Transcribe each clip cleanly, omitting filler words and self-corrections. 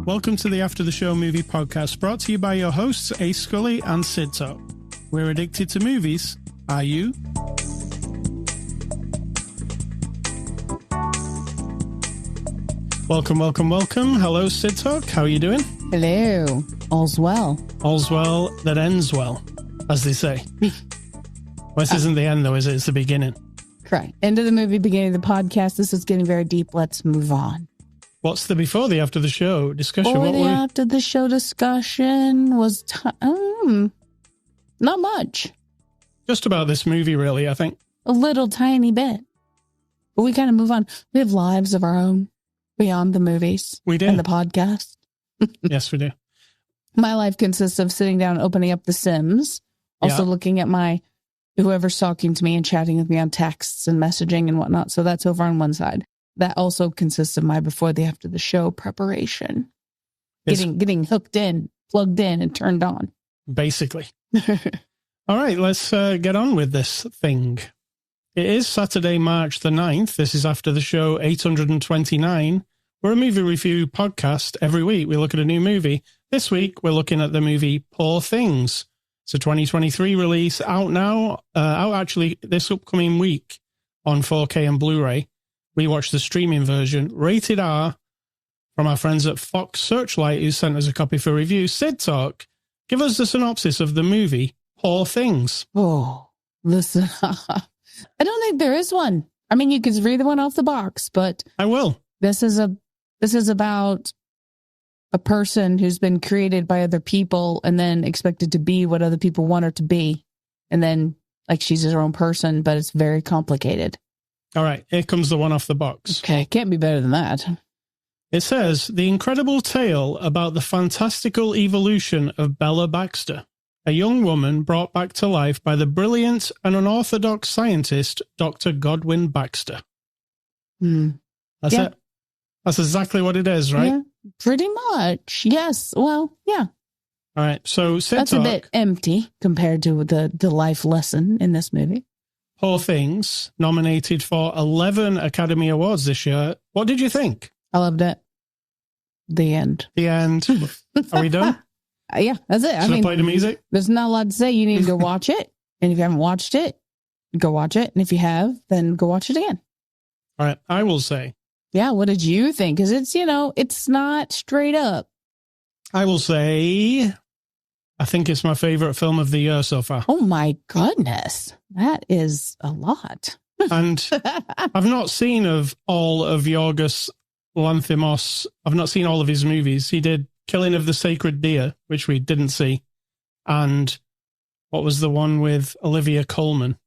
Welcome to the After the Show Movie Podcast, brought to you by your hosts, Ace Scully and Sid Talk. We're addicted to movies. Are you? Welcome. Hello, Sid Talk. How are you doing? Hello. All's well. All's well that ends well, as they say. Well, this isn't the end, though, is it? It's the beginning. Correct. End of the movie, beginning of the podcast. This is getting very deep. Let's move on. What's the before the after the show discussion? After the show discussion was not much. Just about this movie, really, I think. A little tiny bit. But we kind of move on. We have lives of our own beyond the movies. We do. And the podcast. Yes, we do. My life consists of sitting down, opening up The Sims, also looking at whoever's talking to me and chatting with me on texts and messaging and whatnot. So that's over on one side. That also consists of my before the after the show preparation. Getting hooked in, plugged in, and turned on. Basically. All right, let's get on with this thing. It is Saturday, March the 9th. This is After the Show 829. We're a movie review podcast. Every week we look at a new movie. This week we're looking at the movie Poor Things. It's a 2023 release, out actually this upcoming week on 4K and Blu-ray. We watched the streaming version, rated R, from our friends at Fox Searchlight, who sent us a copy for review. Sid Talk, give us the synopsis of the movie Poor Things. Oh, listen, I don't think there is one. I mean, you could read the one off the box, but I will. This is about a person who's been created by other people and then expected to be what other people want her to be, and then she's her own person, but it's very complicated. All right, here comes the one off the box. Okay, can't be better than that. It says, the incredible tale about the fantastical evolution of Bella Baxter, a young woman brought back to life by the brilliant and unorthodox scientist, Dr. Godwin Baxter. That's it. That's exactly what it is, right? Yeah, pretty much. Yes. Well, yeah. All right, so that's a bit empty compared to the life lesson in this movie. Poor Things, nominated for 11 Academy Awards this year. What did you think? I loved it. The end. The end. Are we done? Yeah, that's it. Should I play the music? There's not a lot to say. You need to go watch it. And if you haven't watched it, go watch it. And if you have, then go watch it again. All right, I will say. Yeah, what did you think? Because it's not straight up. I will say, I think it's my favorite film of the year so far. Oh my goodness. That is a lot. And I've not seen all of Yorgos Lanthimos. I've not seen all of his movies. He did Killing of the Sacred Deer, which we didn't see. And what was the one with Olivia Colman,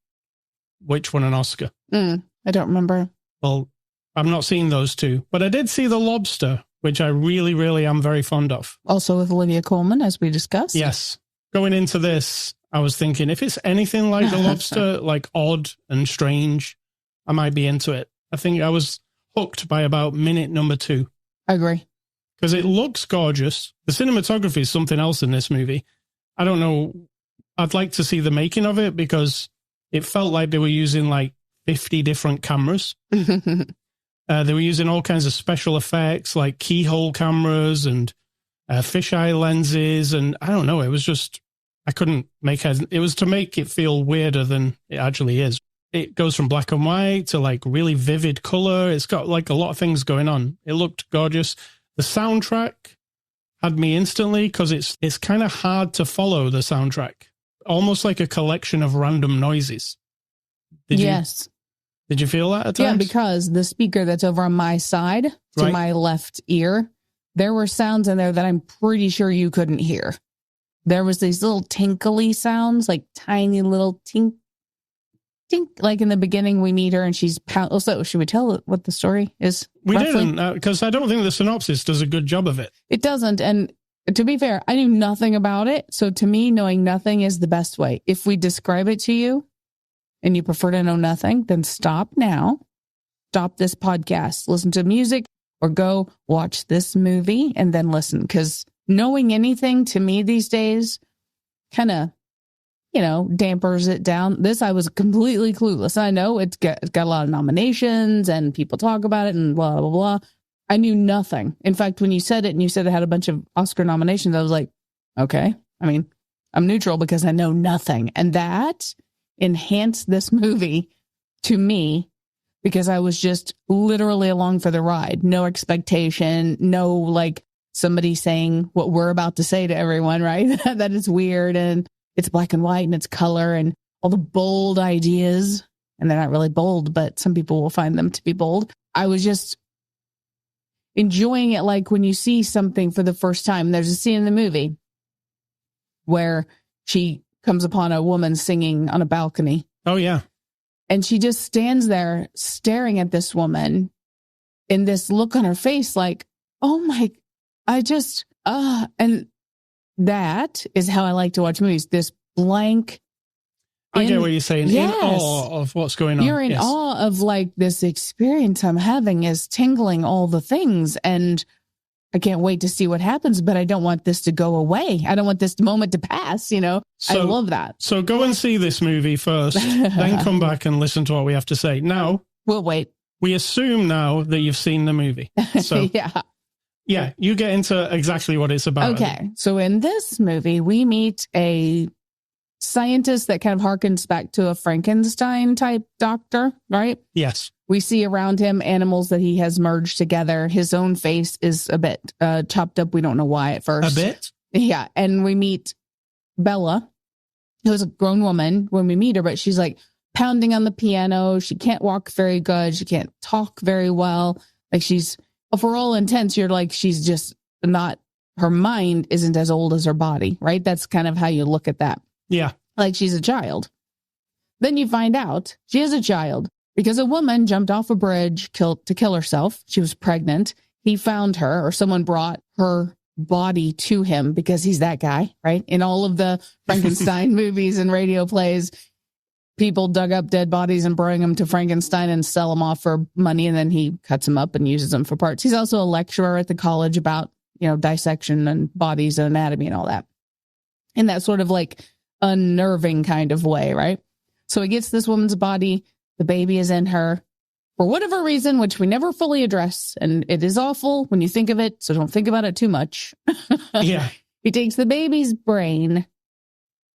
which won an Oscar? I don't remember. Well, I've not seen those two, but I did see The Lobster, which I really, really am very fond of. Also with Olivia Colman, as we discussed. Yes. Going into this, I was thinking, if it's anything like The Lobster, like odd and strange, I might be into it. I think I was hooked by about minute number 2. I agree. Because it looks gorgeous. The cinematography is something else in this movie. I don't know. I'd like to see the making of it because it felt like they were using 50 different cameras. They were using all kinds of special effects like keyhole cameras and fisheye lenses. And I don't know. It was just, I couldn't make it. It was to make it feel weirder than it actually is. It goes from black and white to really vivid color. It's got a lot of things going on. It looked gorgeous. The soundtrack had me instantly because it's kind of hard to follow the soundtrack. Almost like a collection of random noises. Did you feel that at times? Yeah, because the speaker that's over on my side to my left ear, there were sounds in there that I'm pretty sure you couldn't hear. There was these little tinkly sounds, tiny little tink. Like in the beginning, we meet her and she's so should we tell what the story is? We roughly? Didn't, because I don't think the synopsis does a good job of it. It doesn't. And to be fair, I knew nothing about it. So to me, knowing nothing is the best way. If we describe it to you and you prefer to know nothing, then stop now. Stop this podcast, listen to music, or go watch this movie and then listen, because knowing anything to me these days kind of, dampers it down. This, I was completely clueless. I know it's got a lot of nominations and people talk about it and blah, blah, blah. I knew nothing. In fact, when you said it and you said it had a bunch of Oscar nominations, I was like, okay. I mean, I'm neutral because I know nothing. And that enhanced this movie to me because I was just literally along for the ride. No expectation, no like somebody saying what we're about to say to everyone, right? That it's weird and it's black and white and it's color and all the bold ideas. And they're not really bold, but some people will find them to be bold. I was just enjoying it like when you see something for the first time. There's a scene in the movie where she comes upon a woman singing on a balcony. Oh, yeah. And she just stands there staring at this woman in this look on her face like, oh my, and that is how I like to watch movies. This blank. I get what you're saying. Yes. In awe of what's going on. You're in awe of like this experience I'm having is tingling all the things. And I can't wait to see what happens, but I don't want this to go away. I don't want this moment to pass, I love that. So go and see this movie first, then come back and listen to what we have to say. Now, we'll wait. We assume now that you've seen the movie. So yeah, you get into exactly what it's about. Okay. So in this movie, we meet a scientist that kind of harkens back to a Frankenstein type doctor, right? Yes. We see around him animals that he has merged together. His own face is a bit chopped up. We don't know why at first. A bit? Yeah. And we meet Bella, who's a grown woman when we meet her, but she's like pounding on the piano. She can't walk very good. She can't talk very well. Like for all intents, you're like, she's just not, her mind isn't as old as her body, right? That's kind of how you look at that. Yeah. Like she's a child. Then you find out she is a child because a woman jumped off a bridge to kill herself. She was pregnant. He found her, or someone brought her body to him because he's that guy, right? In all of the Frankenstein movies and radio plays, people dug up dead bodies and bring them to Frankenstein and sell them off for money. And then he cuts them up and uses them for parts. He's also a lecturer at the college about, dissection and bodies and anatomy and all that. In that sort of like unnerving kind of way, right? So he gets this woman's body. The baby is in her for whatever reason, which we never fully address. And it is awful when you think of it. So don't think about it too much. Yeah. He takes the baby's brain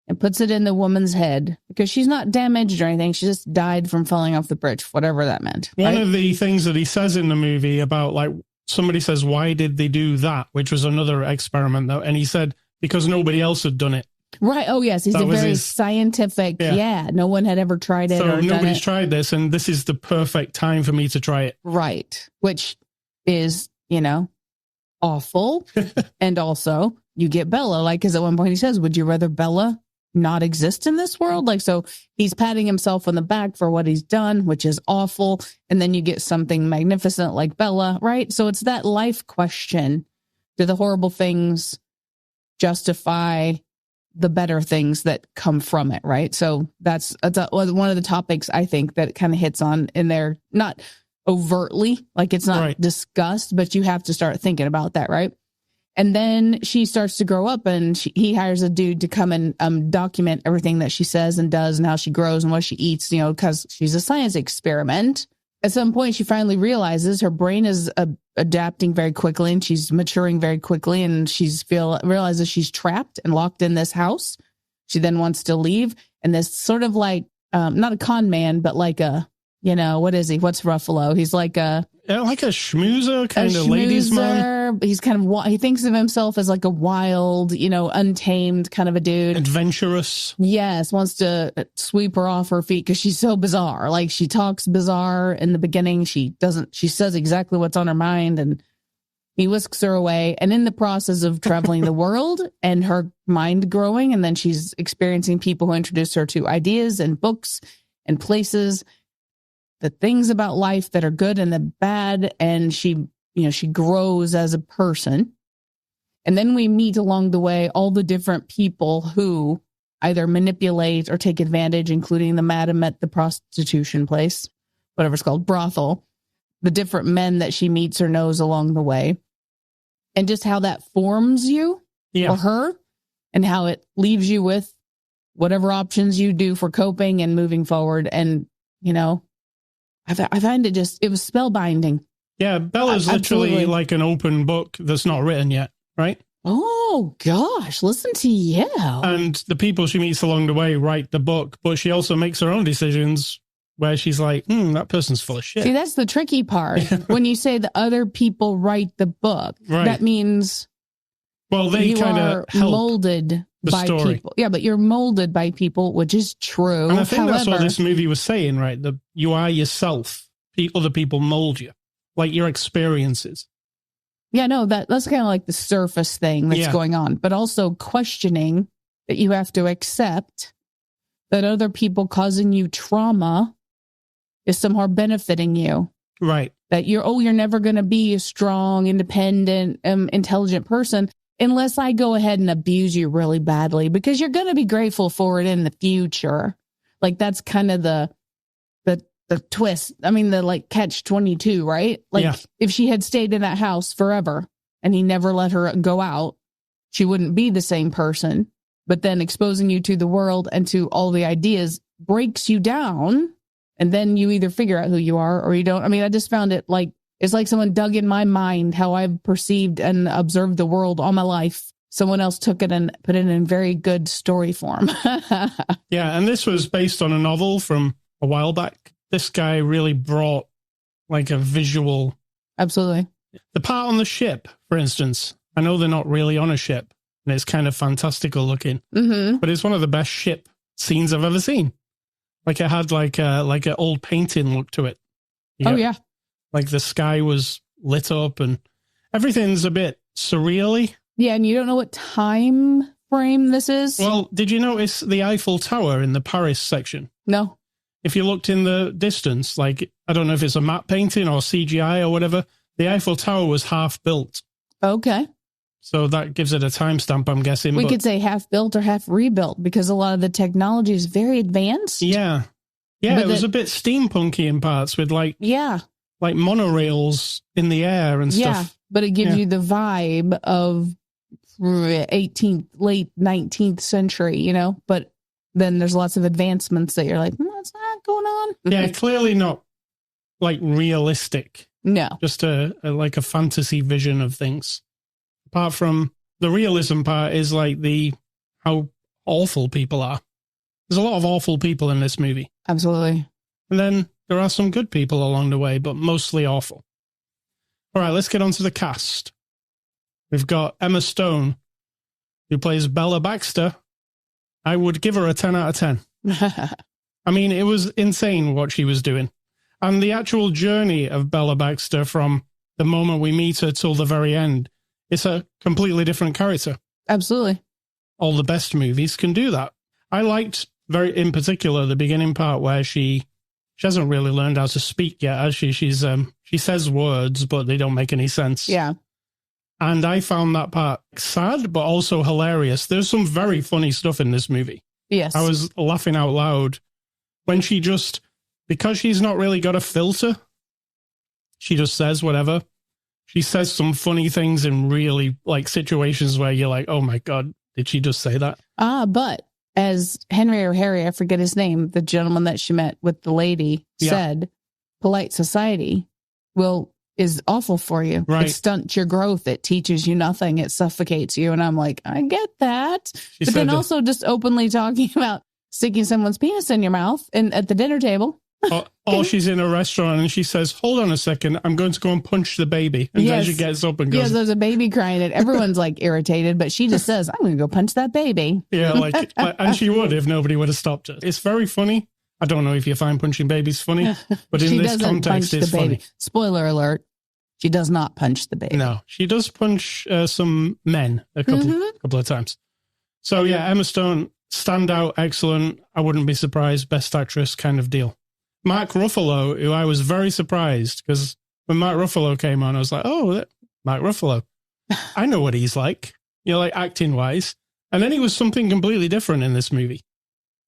and puts it in the woman's head because she's not damaged or anything. She just died from falling off the bridge, whatever that meant. One of the things that he says in the movie about like somebody says, why did they do that? Which was another experiment though. And he said, because nobody else had done it. Right. Oh, yes. He's very scientific. Yeah. No one had ever tried it. So or nobody's tried this. And this is the perfect time for me to try it. Right. Which is, awful. And also you get Bella, like, because at one point he says, would you rather Bella not exist in this world? Like, so he's patting himself on the back for what he's done, which is awful. And then you get something magnificent like Bella, right? So it's that life question. Do the horrible things justify the better things that come from it, right? So that's one of the topics I think that kind of hits on in there, not overtly, like it's not discussed, but you have to start thinking about that, right? And then she starts to grow up and he hires a dude to come and document everything that she says and does and how she grows and what she eats, because she's a science experiment. At some point, she finally realizes her brain is adapting very quickly and she's maturing very quickly and realizes she's trapped and locked in this house. She then wants to leave. And this sort of like, not a con man, but like a, what is he? What's Ruffalo? He's like a schmoozer kind of ladies man. He's kind of, he thinks of himself as like a wild, untamed kind of a dude. Adventurous. Yes. Wants to sweep her off her feet because she's so bizarre. Like she talks bizarre in the beginning. She says exactly what's on her mind and he whisks her away. And in the process of traveling the world and her mind growing, and then she's experiencing people who introduce her to ideas and books and places, the things about life that are good and the bad. And she grows as a person. And then we meet along the way all the different people who either manipulate or take advantage, including the madam at the prostitution place, whatever it's called, brothel, the different men that she meets or knows along the way, and just how that forms you for her, and how it leaves you with whatever options you do for coping and moving forward. And, you know, I find it was spellbinding. Yeah, Bella's literally like an open book that's not written yet, right? Oh, gosh, listen to you. And the people she meets along the way write the book, but she also makes her own decisions where she's like, that person's full of shit. See, that's the tricky part. When you say the other people write the book, that means they kind of molded by story. People. Yeah, but you're molded by people, which is true. And I think that's what this movie was saying, right? You are yourself. Other people mold you, like your experiences. Yeah, no, that's kind of like the surface thing that's going on, but also questioning that you have to accept that other people causing you trauma is somehow benefiting you. Right. That you're never going to be a strong, independent, intelligent person unless I go ahead and abuse you really badly, because you're going to be grateful for it in the future. Like, that's kind of the twist. I mean, the like catch-22, right? Like, if she had stayed in that house forever and he never let her go out, she wouldn't be the same person. But then exposing you to the world and to all the ideas breaks you down. And then you either figure out who you are or you don't. I mean, I just found it like, it's like someone dug in my mind how I've perceived and observed the world all my life. Someone else took it and put it in very good story form. Yeah, and this was based on a novel from a while back. This guy really brought like a visual. Absolutely. The part on the ship, for instance, I know they're not really on a ship and it's kind of fantastical looking, but it's one of the best ship scenes I've ever seen. Like, it had like an old painting look to it. Yeah. Like the sky was lit up and everything's a bit surreal-y. Yeah, and you don't know what time frame this is. Well, did you notice the Eiffel Tower in the Paris section? No. If you looked in the distance, like, I don't know if it's a matte painting or CGI or whatever, the Eiffel Tower was half built. Okay. So that gives it a timestamp, I'm guessing. We could say half built or half rebuilt because a lot of the technology is very advanced. Yeah. Yeah, but it was a bit steampunky in parts with like monorails in the air and stuff. Yeah, but it gives you the vibe of late 19th century, you know, but then there's lots of advancements that you're like, what's that going on? Yeah, clearly not like realistic. No. Just a fantasy vision of things. Apart from the realism part is like how awful people are. There's a lot of awful people in this movie. Absolutely. And then there are some good people along the way, but mostly awful. All right, let's get on to the cast. We've got Emma Stone, who plays Bella Baxter. I would give her a 10 out of 10. I mean, it was insane what she was doing. And the actual journey of Bella Baxter from the moment we meet her till the very end, it's a completely different character. Absolutely. All the best movies can do that. I liked in particular the beginning part where she hasn't really learned how to speak yet, has she? She says words, but they don't make any sense. Yeah. And I found that part sad, but also hilarious. There's some very funny stuff in this movie. Yes. I was laughing out loud when because she's not really got a filter, she just says whatever. She says some funny things in really like situations where you're like, oh my God, did she just say that? But as Henry or Harry, I forget his name, the gentleman that she met with the lady said, polite society is awful for you. Right. It stunts your growth. It teaches you nothing. It suffocates you. And I'm like, I get that. But then also just openly talking about sticking someone's penis in your mouth and at the dinner table. Or she's in a restaurant and she says, hold on a second, I'm going to go and punch the baby. And then she gets up and goes. Yeah, there's a baby crying and everyone's like irritated, but she just says, I'm going to go punch that baby. Yeah, and she would if nobody would have stopped her. It's very funny. I don't know if you find punching babies funny, but in this context, it's funny. Spoiler alert. She does not punch the baby. No, she does punch some men a couple of times. So yeah, Emma Stone, standout, excellent. I wouldn't be surprised. Best actress kind of deal. Mark Ruffalo, who I was very surprised because when Mark Ruffalo came on, I was like, oh, Mark Ruffalo. I know what he's like, like acting wise. And then he was something completely different in this movie.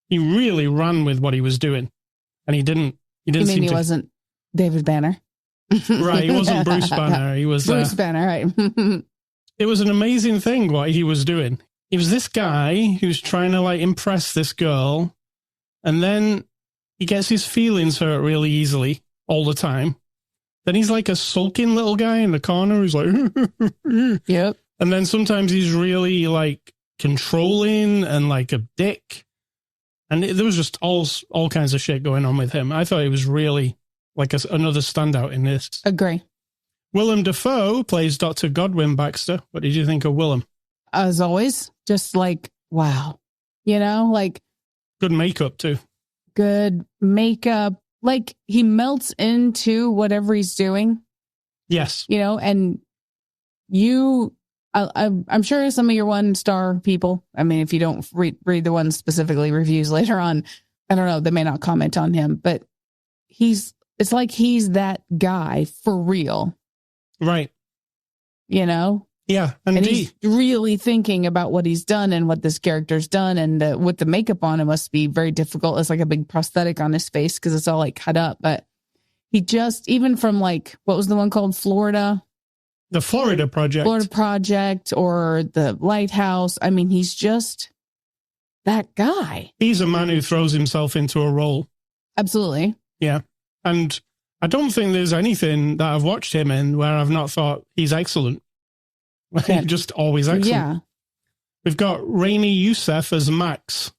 He really ran with what he was doing. And he didn't he wasn't David Banner? Right. He wasn't Bruce Banner. He was Bruce Banner, right. it was an amazing thing what he was doing. He was this guy who's trying to like impress this girl, and then he gets his feelings hurt really easily all the time. Then he's like a sulking little guy in the corner who's like, yep. And then sometimes he's really like controlling and like a dick. And there was just all kinds of shit going on with him. I thought he was really like another standout in this. Agree. Willem Dafoe plays Dr. Godwin Baxter. What did you think of Willem? As always, just like, wow. You know, like. Good makeup too. Good makeup. Like he melts into whatever he's doing. Yes. You know, and I'm sure some of your 1-star people, I mean, if you don't read the ones specifically reviews later on, I don't know, they may not comment on him, but it's like he's that guy for real. Right. You know? Yeah. And he's really thinking about what he's done and what this character's done. And with the makeup on, it must be very difficult. It's like a big prosthetic on his face because it's all like cut up. But he just, even from like, what was the one called? Florida? The Florida Project. Florida Project or the Lighthouse. I mean, he's just that guy. He's a man who throws himself into a role. Absolutely. Yeah. And I don't think there's anything that I've watched him in where I've not thought he's excellent. Yeah. Just always excellent. Yeah. We've got Raimi Youssef as Max.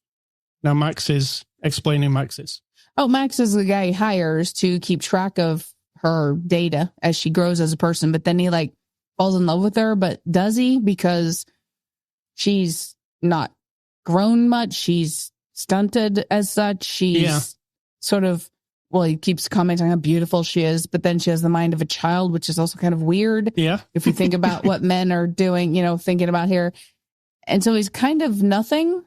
Now, Max is explaining Max is. Oh, Max is the guy he hires to keep track of her data as she grows as a person. But then he like falls in love with her. But does he? Because she's not grown much. She's stunted as such. She's sort of, well, he keeps commenting how beautiful she is, but then she has the mind of a child, which is also kind of weird. Yeah. If you think about what men are doing, you know, thinking about here. And so he's kind of nothing.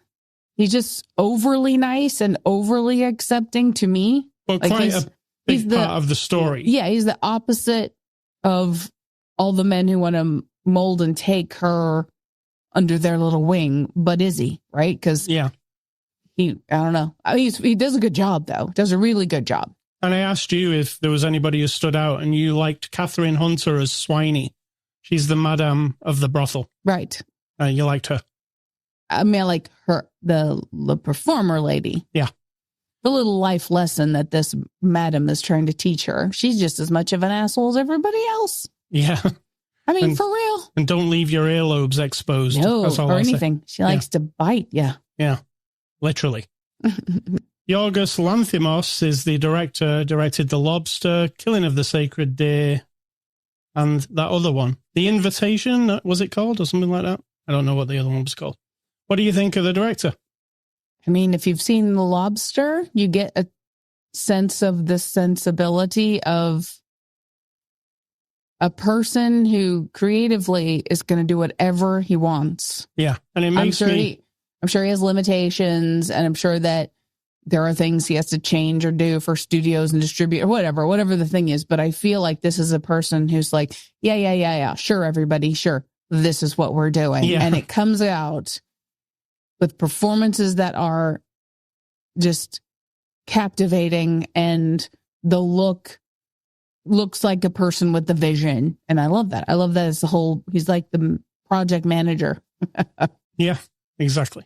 He's just overly nice and overly accepting to me. Well, like quite a big part of the story. Yeah, he's the opposite of all the men who want to mold and take her under their little wing. But is he, right? Because I don't know. He does a good job, though. Does a really good job. And I asked you if there was anybody who stood out, and you liked Catherine Hunter as Swiney. She's the madam of the brothel. Right. You liked her. I mean, I like her, the performer lady. Yeah. The little life lesson that this madam is trying to teach her. She's just as much of an asshole as everybody else. Yeah. I mean, for real. And don't leave your earlobes exposed. No, that's all or I'll anything. Say. She likes to bite. Yeah. Yeah. Literally. Yorgos Lanthimos is the director, directed The Lobster, Killing of the Sacred Deer, and that other one. The Invitation, was it called, or something like that? I don't know what the other one was called. What do you think of the director? I mean, if you've seen The Lobster, you get a sense of the sensibility of a person who creatively is going to do whatever he wants. Yeah, and it makes I'm sure he has limitations, and I'm sure that there are things he has to change or do for studios and distribute or whatever the thing is. But I feel like this is a person who's like, yeah. Sure, everybody. Sure. This is what we're doing. Yeah. And it comes out with performances that are just captivating, and the looks like a person with the vision. And I love that. I love that as he's like the project manager. Yeah, exactly.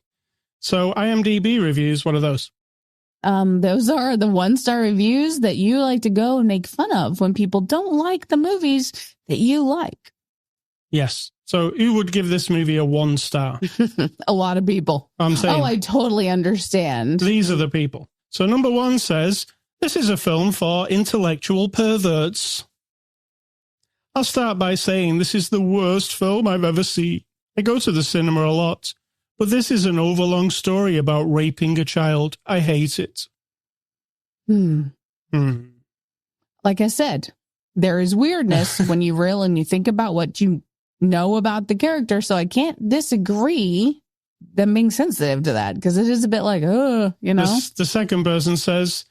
So IMDb reviews, what are those? Those are the 1-star reviews that you like to go and make fun of when people don't like the movies that you like. Yes. So who would give this movie a 1 star? A lot of people. I'm saying. Oh, I totally understand. These are the people. So number 1 says, this is a film for intellectual perverts. I'll start by saying this is the worst film I've ever seen. I go to the cinema a lot, but this is an overlong story about raping a child. I hate it. Like I said, there is weirdness when you reel and you think about what you know about the character. So I can't disagree them being sensitive to that, because it is a bit like, you know. The second person says,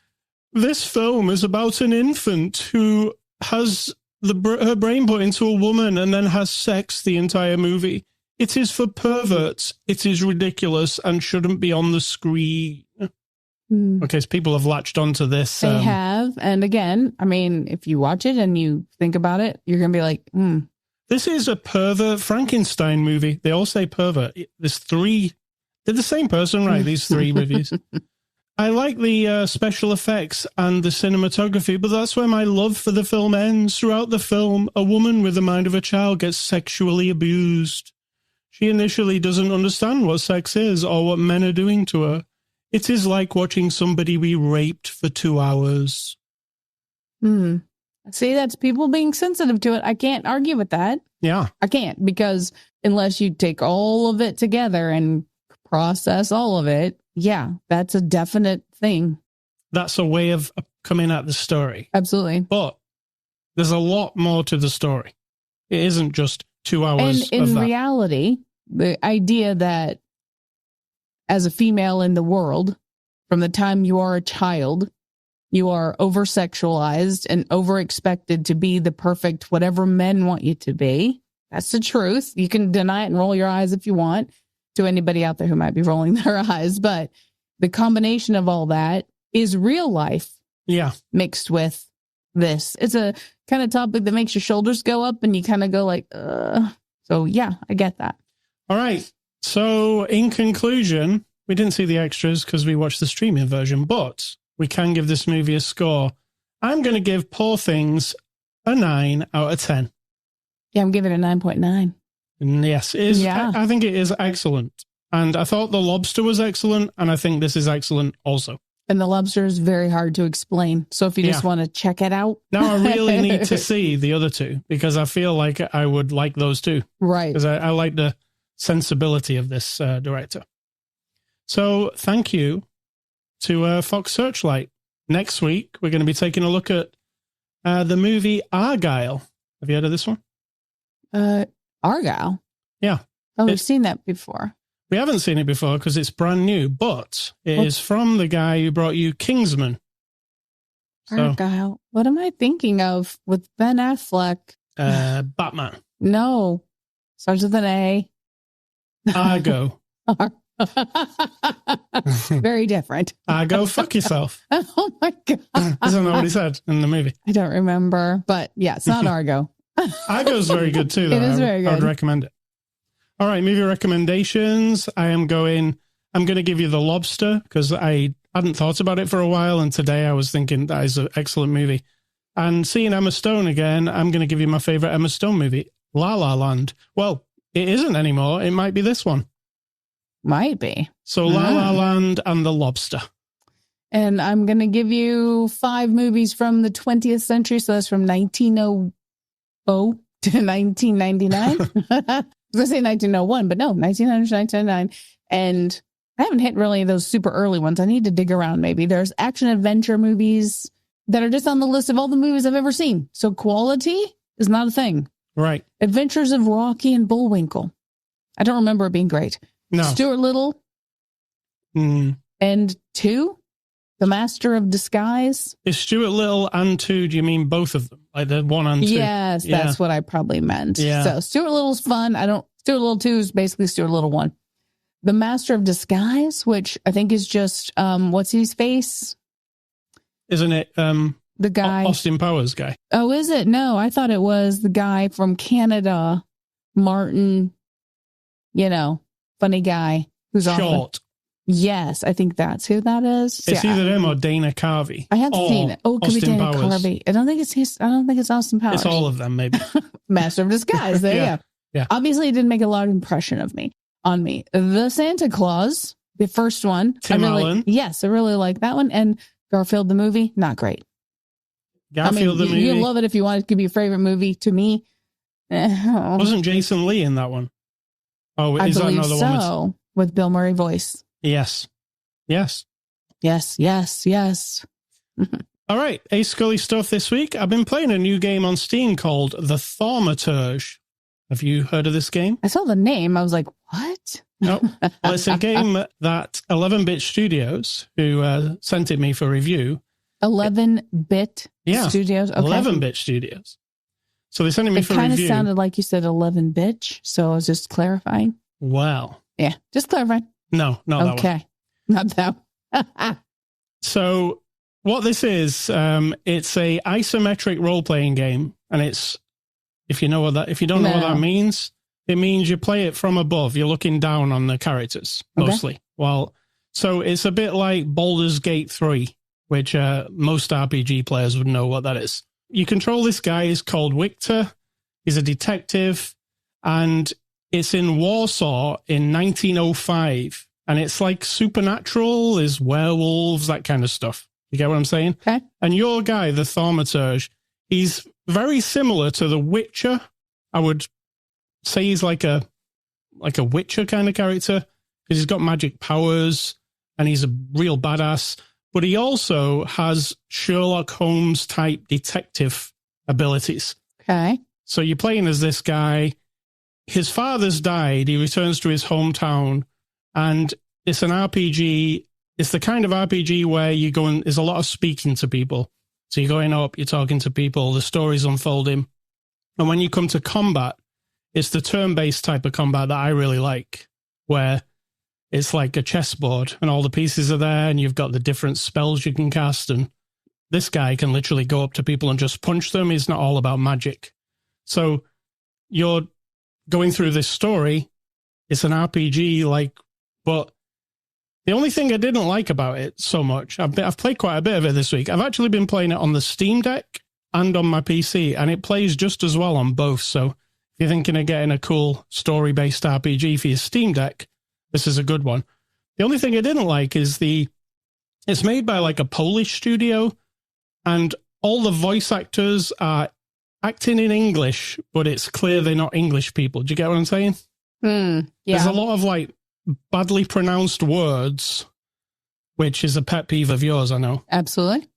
this film is about an infant who has her brain put into a woman and then has sex the entire movie. It is for perverts. It is ridiculous and shouldn't be on the screen. Okay, so people have latched onto this. They have. And again, I mean, if you watch it and you think about it, you're going to be like, This is a pervert Frankenstein movie. They all say pervert. There's three. They're the same person, right? These three reviews. I like the special effects and the cinematography, but that's where my love for the film ends. Throughout the film, a woman with the mind of a child gets sexually abused. She initially doesn't understand what sex is or what men are doing to her. It is like watching somebody be raped for 2 hours. See, that's people being sensitive to it. I can't argue with that. Yeah. I can't, because unless you take all of it together and process all of it, yeah, that's a definite thing. That's a way of coming at the story. Absolutely. But there's a lot more to the story. It isn't just 2 hours and in reality, the idea that as a female in the world, from the time you are a child, you are over-sexualized and over-expected to be the perfect whatever men want you to be. That's the truth. You can deny it and roll your eyes if you want, to anybody out there who might be rolling their eyes. But the combination of all that is real life mixed with this. It's a kind of topic that makes your shoulders go up and you kind of go like, So, yeah, I get that. All right. So, in conclusion, we didn't see the extras because we watched the streaming version, but we can give this movie a score. I'm going to give Poor Things a 9 out of 10. Yeah, I'm giving it a 9.9. Yes, it is. Yeah. I think it is excellent. And I thought The Lobster was excellent, and I think this is excellent also. And The Lobster is very hard to explain. So if you just want to check it out. Now I really need to see the other two, because I feel like I would like those too. Right. Because I like the sensibility of this director. So thank you to Fox Searchlight. Next week, we're going to be taking a look at the movie Argylle. Have you heard of this one? Argylle? Yeah. Oh, we've seen that before. We haven't seen it before because it's brand new, but it is from the guy who brought you Kingsman. Argylle. What am I thinking of with Ben Affleck? Batman. No. Starts with an A. Argo. Very different. Argo, fuck yourself. Oh my God. Isn't that what he said in the movie? I don't remember, but yeah, it's not Argo. Argo's very good too, though. It is very good. I would recommend it. All right, movie recommendations. I'm going to give you The Lobster because I hadn't thought about it for a while, and today I was thinking that is an excellent movie. And seeing Emma Stone again, I'm going to give you my favorite Emma Stone movie, La La Land. Well, it isn't anymore. It might be this one. Might be. So La La Land and The Lobster. And I'm going to give you 5 movies from the 20th century. So that's from 1900 to 1999. I was going to say 1901, but no, 1900 to 1999. And I haven't hit really those super early ones. I need to dig around maybe. There's action-adventure movies that are just on the list of all the movies I've ever seen. So quality is not a thing. Right. Adventures of Rocky and Bullwinkle. I don't remember it being great. No. Stuart Little. And 2, The Master of Disguise. Is Stuart Little and 2, do you mean both of them? Like the 1 and 2? Yes, that's what I probably meant. Yeah. So Stuart Little's fun. Stuart Little 2 is basically Stuart Little 1. The Master of Disguise, which I think is just, what's his face? Isn't it the guy? Austin Powers guy. Oh, is it? No, I thought it was the guy from Canada, Martin, funny guy who's Short. Yes, I think that's who that is. It's either him or Dana Carvey. I have seen it. Oh, it could be Dana Carvey. I don't think it's Austin Powers. It's all of them, maybe. Master of Disguise. There you go. Yeah. Obviously, it didn't make a lot of impression on me. The Santa Claus, the first one. Tim Allen. Yes, I really like that one. And Garfield the movie, not great. Garfield the movie. You love it if you want it to be your favorite movie. To me, wasn't Jason Lee in that one? Oh, is that another one? With Bill Murray voice. Yes. All right, Ace Scully stuff this week. I've been playing a new game on Steam called The Thaumaturge. Have you heard of this game? I saw the name. I was like, what? No. Well, it's a game that 11-Bit Studios, who sent it me for review. 11-Bit Studios? Okay. 11-Bit Studios. So they sent it me for review. It kind of sounded like you said 11-bitch, so I was just clarifying. Wow. Yeah, just clarifying. No, not that one. Okay, not that. So what this is, it's a isometric role-playing game, and it's If you don't know what that means, it means you play it from above. You're looking down on the characters mostly. Okay. Well, so it's a bit like Baldur's Gate 3, which most RPG players would know what that is. You control this guy. He's called Victor. He's a detective, and it's in Warsaw in 1905. And it's like supernatural, there's werewolves, that kind of stuff. You get what I'm saying? Okay. And your guy, the Thaumaturge, he's very similar to the Witcher. I would say he's like a Witcher kind of character because he's got magic powers and he's a real badass. But he also has Sherlock Holmes type detective abilities. Okay. So you're playing as this guy. His father's died. He returns to his hometown. And it's an RPG. It's the kind of RPG where you go and there's a lot of speaking to people. So you're going up, you're talking to people, the story's unfolding. And when you come to combat, it's the turn-based type of combat that I really like, where it's like a chessboard and all the pieces are there and you've got the different spells you can cast. And this guy can literally go up to people and just punch them. It's not all about magic. So you're going through this story. It's an RPG, but the only thing I didn't like about it so much, I've played quite a bit of it this week. I've actually been playing it on the Steam Deck and on my PC, and it plays just as well on both. So if you're thinking of getting a cool story-based RPG for your Steam Deck, this is a good one. The only thing I didn't like is it's made by like a Polish studio, and all the voice actors are acting in English, but it's clear they're not English people. Do you get what I'm saying? Yeah. There's a lot of like badly pronounced words, which is a pet peeve of yours, I know. Absolutely.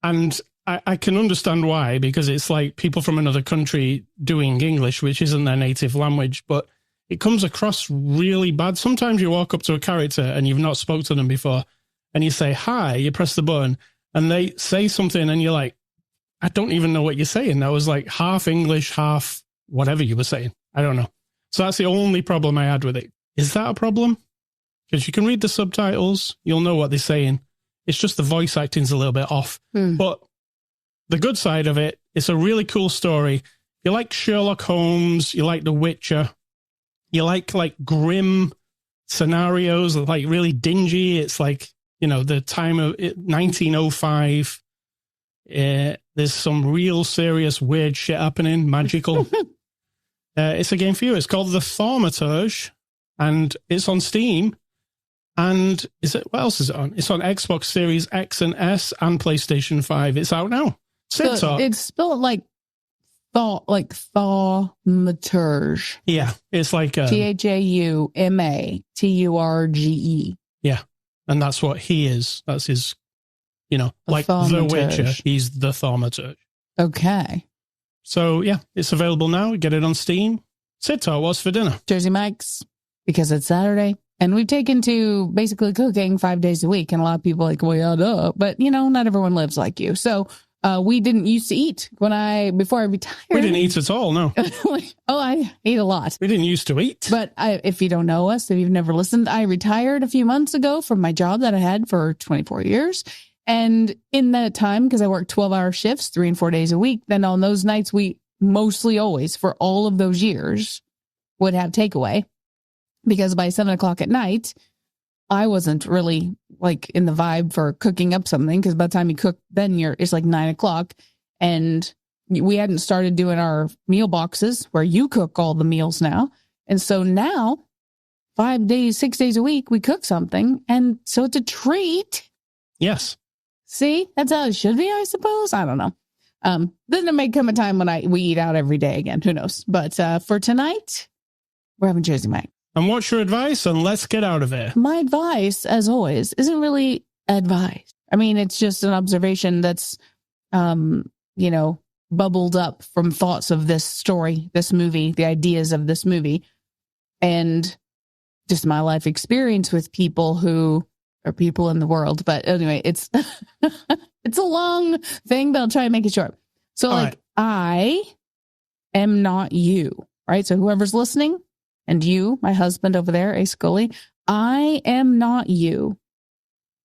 And I can understand why, because it's like people from another country doing English, which isn't their native language, but it comes across really bad. Sometimes you walk up to a character and you've not spoken to them before and you say, hi, you press the button and they say something and you're like, I don't even know what you're saying. That was like half English, half whatever you were saying. I don't know. So that's the only problem I had with it. Is that a problem? Because you can read the subtitles, you'll know what they're saying. It's just the voice acting's a little bit off. But the good side of it, it's a really cool story. You like Sherlock Holmes, you like The Witcher, you like grim scenarios, like really dingy. It's like, the time of 1905. There's some real serious weird shit happening, magical. It's a game for you. It's called The Thaumaturge, and it's on Steam. And what else is it on? It's on Xbox Series X and S and PlayStation 5. It's out now. So it's spelled like Thaumaturge. Yeah, it's like Thaumaturge. Yeah, and that's what he is. That's his, like The Witcher. He's the Thaumaturge. Okay. So yeah, it's available now. Get it on Steam. Sitar, what's for dinner? Jersey Mike's, because it's Saturday. And we've taken to basically cooking 5 days a week. And a lot of people are like, well, yeah, duh. But, not everyone lives like you. So we didn't used to eat before I retired. We didn't eat at all, no. I ate a lot. We didn't used to eat. But if you don't know us, if you've never listened, I retired a few months ago from my job that I had for 24 years. And in that time, because I worked 12-hour shifts, 3 and 4 days a week, then on those nights, we mostly always, for all of those years, would have takeaway. Because by 7 o'clock at night, I wasn't really in the vibe for cooking up something. Because by the time you cook, then it's like 9 o'clock. And we hadn't started doing our meal boxes where you cook all the meals now. And so now, 6 days a week, we cook something. And so it's a treat. Yes. See, that's how it should be, I suppose. I don't know. Then there may come a time when we eat out every day again. Who knows? But for tonight, we're having Jersey Mike. And what's your advice? And let's get out of here. My advice, as always, isn't really advice. I mean, it's just an observation that's, bubbled up from thoughts of this story, this movie, the ideas of this movie, and just my life experience with people who are people in the world. But anyway, it's it's a long thing, but I'll try and make it short. So, right. I am not you, right? So whoever's listening, and you, my husband over there, Ace Scully, I am not you.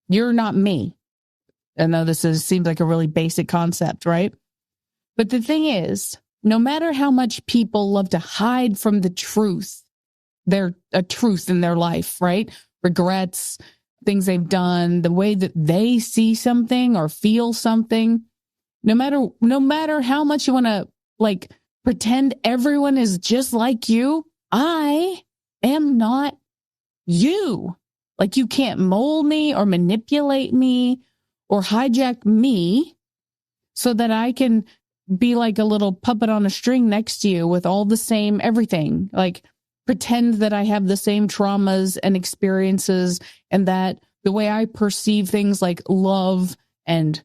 You're not me. I know this seems like a really basic concept, right? But the thing is, no matter how much people love to hide from the truth, a truth in their life, right? Regrets, things they've done, the way that they see something or feel something. No matter how much you want to like pretend everyone is just like you, I am not you. Like you can't mold me or manipulate me or hijack me so that I can be like a little puppet on a string next to you with all the same everything. Like pretend that I have the same traumas and experiences and that the way I perceive things like love and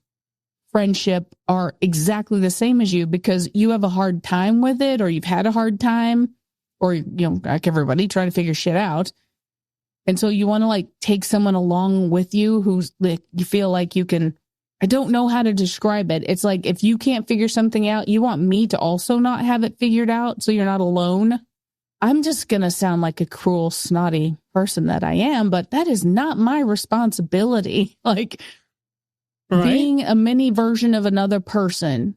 friendship are exactly the same as you because you have a hard time with it or you've had a hard time or, you know, like everybody trying to figure shit out. And so you want to like take someone along with you who's like, you feel like you can, I don't know how to describe it. It's like, if you can't figure something out, you want me to also not have it figured out. So you're not alone. I'm just going to sound like a cruel, snotty person that I am, but that is not my responsibility. Like being a mini version of another person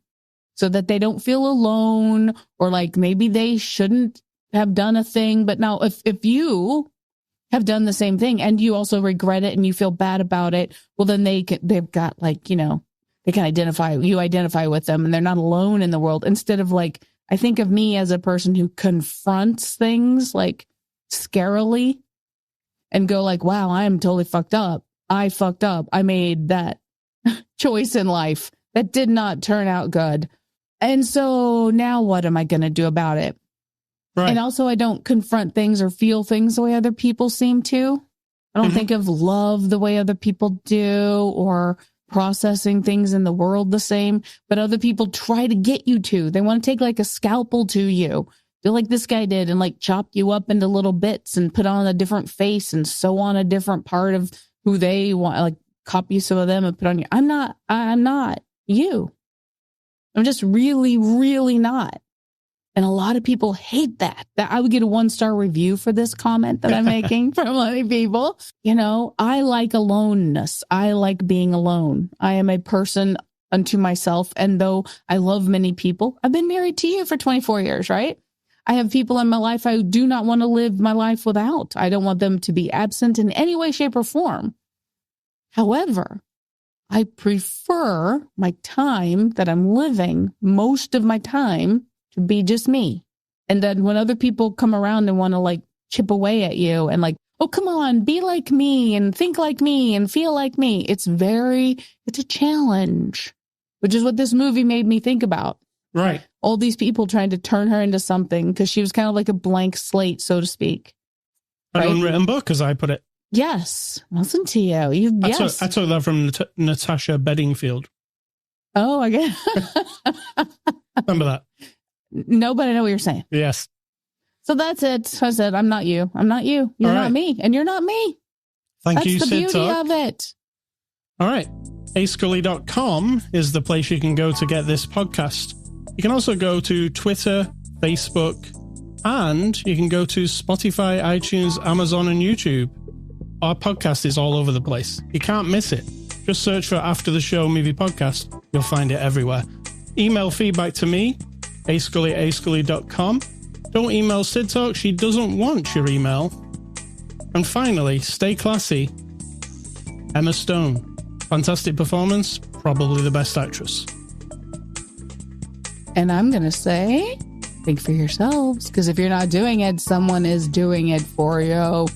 so that they don't feel alone or like maybe they shouldn't have done a thing. But now if you have done the same thing and you also regret it and you feel bad about it, well, then they've got like, you know, they can identify with them and they're not alone in the world. Instead of like, I think of me as a person who confronts things like scarily and go like, wow, I am totally fucked up. I fucked up. I made that choice in life that did not turn out good. And so now what am I going to do about it? Right. And also I don't confront things or feel things the way other people seem to. I don't think of love the way other people do or processing things in the world the same, but other people try to get you to. They want to take like a scalpel to you. Do like this guy did and like chop you up into little bits and put on a different face and sew on a different part of who they want, like copy some of them and put on you. I'm not you. I'm just really, really not. And a lot of people hate that I would get a 1-star review for this comment that I'm making from many people. You know, I like aloneness. I like being alone. I am a person unto myself. And though I love many people, I've been married to you for 24 years, right? I have people in my life I do not want to live my life without. I don't want them to be absent in any way, shape, or form. However, I prefer my time that I'm living, most of my time, to be just me. And then when other people come around and want to like chip away at you and like, oh, come on, be like me and think like me and feel like me. It's a challenge, which is what this movie made me think about. Right. All these people trying to turn her into something because she was kind of like a blank slate, so to speak. An unwritten book, as I put it. Yes. Listen to you. I took that from Natasha Bedingfield. Oh, I guess. Remember that? No, but I know what you're saying. Yes. So that's it. I said, I'm not you. I'm not you. You're not me. And you're not me. Thank you, That's the beauty Talk. of it. All right. ascully.com is the place you can go to get this podcast. You can also go to Twitter, Facebook, and you can go to Spotify, iTunes, Amazon, and YouTube. Our podcast is all over the place. You can't miss it. Just search for After the Show Movie Podcast. You'll find it everywhere. Email feedback to me, ascully@ascully.com. Don't email Sid Talk. She doesn't want your email. And finally, stay classy. Emma Stone. Fantastic performance. Probably the best actress. And I'm going to say, think for yourselves. Because if you're not doing it, someone is doing it for you.